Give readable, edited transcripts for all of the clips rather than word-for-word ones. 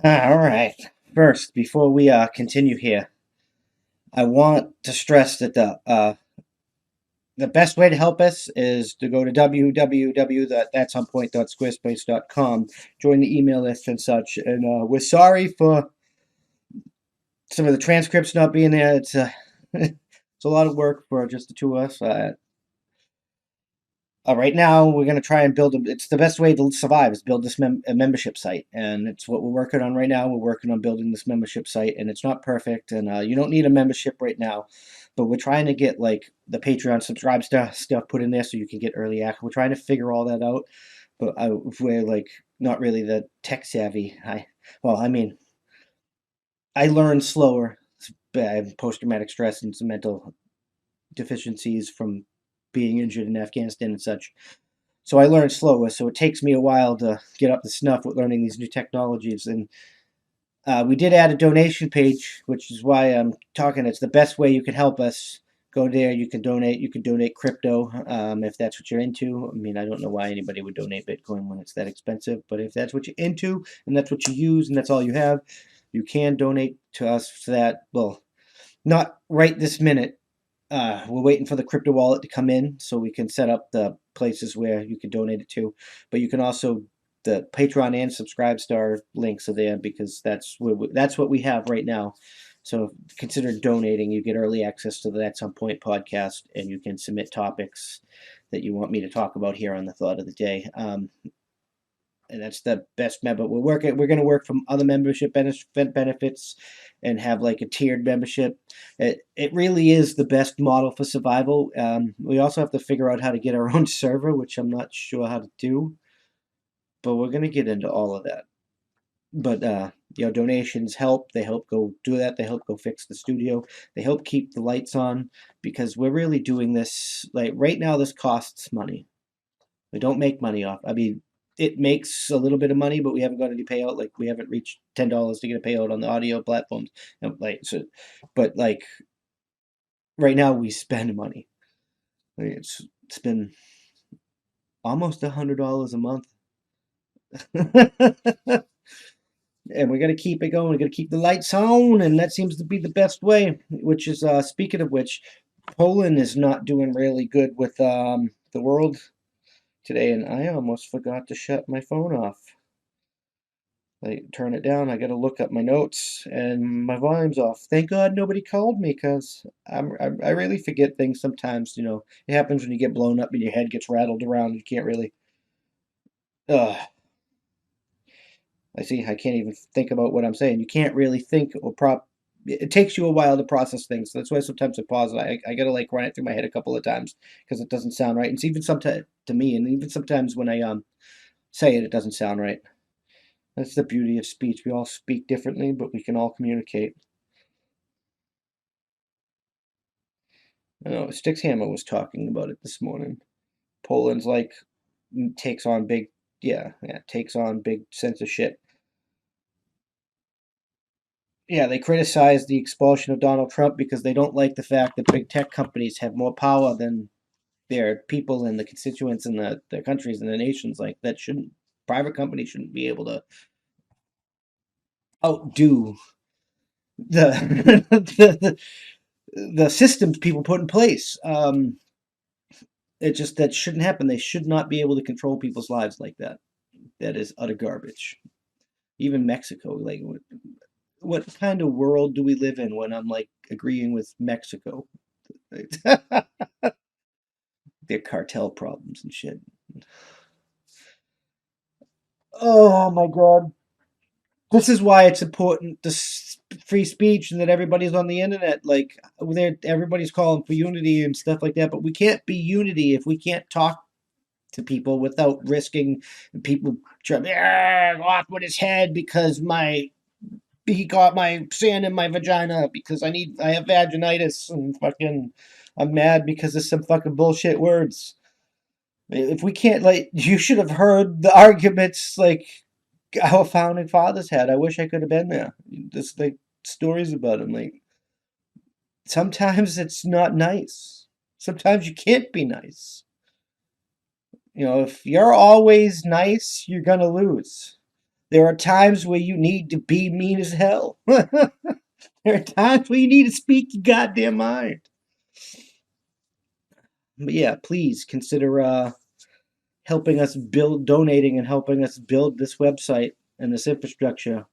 All right. First, before we continue here, I want to stress that the best way to help us is to go to www.thatsomepoint.squarespace.com, join the email list and such. And we're sorry for some of the transcripts not being there. It's it's a lot of work for just the two of us. Right now, we're going to try and build it's the best way to survive is build this a membership site, and it's what we're working on right now. We're working on building this membership site, and it's not perfect, and you don't need a membership right now, but we're trying to get like the Patreon subscribe stuff put in there so you can get early access. We're trying to figure all that out, but we're like not really the tech savvy. I mean, I learn slower. I have post-traumatic stress and some mental deficiencies from being injured in Afghanistan and such. So I learn slower, so it takes me a while to get up to snuff with learning these new technologies. And we did add a donation page, which is why I'm talking. It's the best way you can help us. Go there. You can donate. You can donate crypto if that's what you're into. I mean, I don't know why anybody would donate Bitcoin when it's that expensive, but if that's what you're into and that's what you use and that's all you have, you can donate to us for that. Well, not right this minute. We're waiting for the crypto wallet to come in so we can set up the places where you can donate it to. But you can also the Patreon and Subscribe Star links are there because that's what we have right now. So consider donating. You get early access to the That's On Point podcast, and you can submit topics that you want me to talk about here on the Thought of the Day. And that's the best member. We're going to work from other membership benefits, and have like a tiered membership. It really is the best model for survival. We also have to figure out how to get our own server, which I'm not sure how to do, but we're going to get into all of that. But donations help. They help go do that. They help go fix the studio. They help keep the lights on because we're really doing this like right now. This costs money. We don't make money off. I mean, it makes a little bit of money, but we haven't got any payout. Like we haven't reached $10 to get a payout on the audio platforms. But like right now we spend money. Like, it's been almost $100 a month, and we're gonna keep it going. We're gonna keep the lights on, and that seems to be the best way. Which is speaking of which, Poland is not doing really good with the world today, and I almost forgot to shut my phone off. I turn it down. I got to look up my notes, and my volume's off. Thank God nobody called me because I really forget things sometimes. It happens when you get blown up and your head gets rattled around. You can't really. Ugh. I see. I can't even think about what I'm saying. You can't really think or prop. It takes you a while to process things. So that's why sometimes I pause. I gotta like run it through my head a couple of times because it doesn't sound right. And it's even sometimes to me, and even sometimes when I say it, it doesn't sound right. That's the beauty of speech. We all speak differently, but we can all communicate. I know Stixhammer was talking about it this morning. Poland's like takes on big, yeah, takes on big censorship. Yeah, they criticize the expulsion of Donald Trump because they don't like the fact that big tech companies have more power than their people and the constituents and their countries and the nations. Like that shouldn't private companies shouldn't be able to outdo the the systems people put in place. It just that shouldn't happen. They should not be able to control people's lives like that. That is utter garbage. Even Mexico, like what kind of world do we live in when I'm like agreeing with Mexico? Their cartel problems and shit. Oh my god. This is why it's important to free speech and that everybody's on the internet. Like, everybody's calling for unity and stuff like that, but we can't be unity if we can't talk to people without risking people trying off with his head because he got my sand in my vagina because I have vaginitis and fucking I'm mad because of some fucking bullshit words. If we can't like you should have heard the arguments like our founding fathers had. I wish I could have been there. Just like stories about them. Like sometimes it's not nice. Sometimes you can't be nice. If you're always nice, you're gonna lose. There are times where you need to be mean as hell. There are times where you need to speak your goddamn mind. But yeah, please consider helping us build, donating and helping us build this website and this infrastructure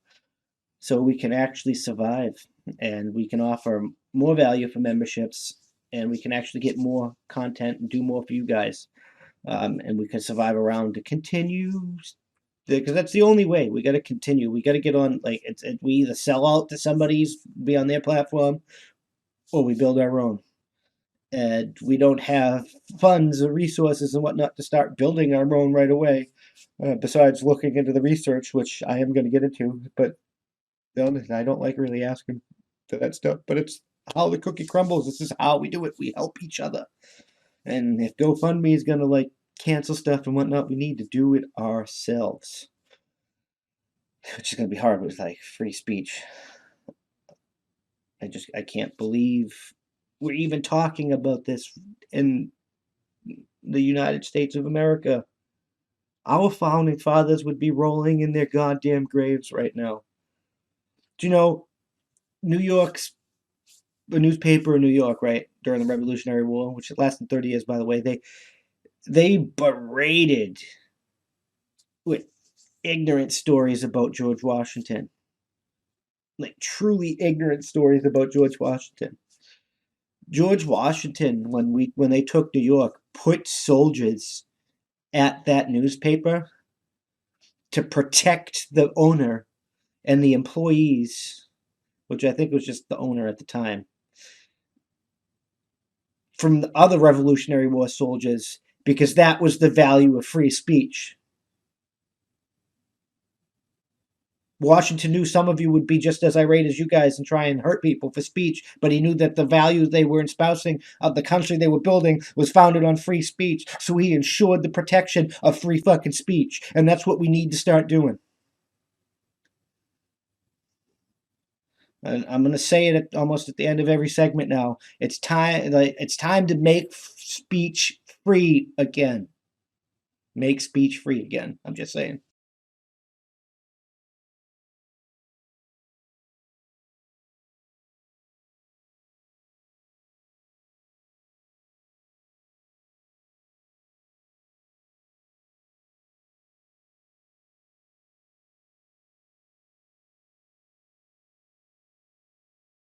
so we can actually survive and we can offer more value for memberships and we can actually get more content and do more for you guys. And we can survive around to continue because that's the only way. We got to continue. We got to get on. Like we either sell out to somebody's be on their platform, or we build our own. And we don't have funds or resources and whatnot to start building our own right away. Besides looking into the research, which I am going to get into, but I don't like really asking for that stuff. But it's how the cookie crumbles. This is how we do it. We help each other. And if GoFundMe is going to like cancel stuff and whatnot, we need to do it ourselves. Which is going to be hard with like free speech. I can't believe we're even talking about this in the United States of America. Our founding fathers would be rolling in their goddamn graves right now. Do you know New York's the newspaper in New York, right, during the Revolutionary War, which lasted 30 years, by the way, they berated with ignorant stories about George Washington. Like truly ignorant stories about George Washington. George Washington, when they took New York, put soldiers at that newspaper to protect the owner and the employees, which I think was just the owner at the time, from the other Revolutionary War soldiers, because that was the value of free speech. Washington knew some of you would be just as irate as you guys and try and hurt people for speech, but he knew that the values they were espousing of the country they were building was founded on free speech, so he ensured the protection of free fucking speech, and that's what we need to start doing. And I'm going to say it almost at the end of every segment now. It's time. It's time to make speech free again. Make speech free again. I'm just saying.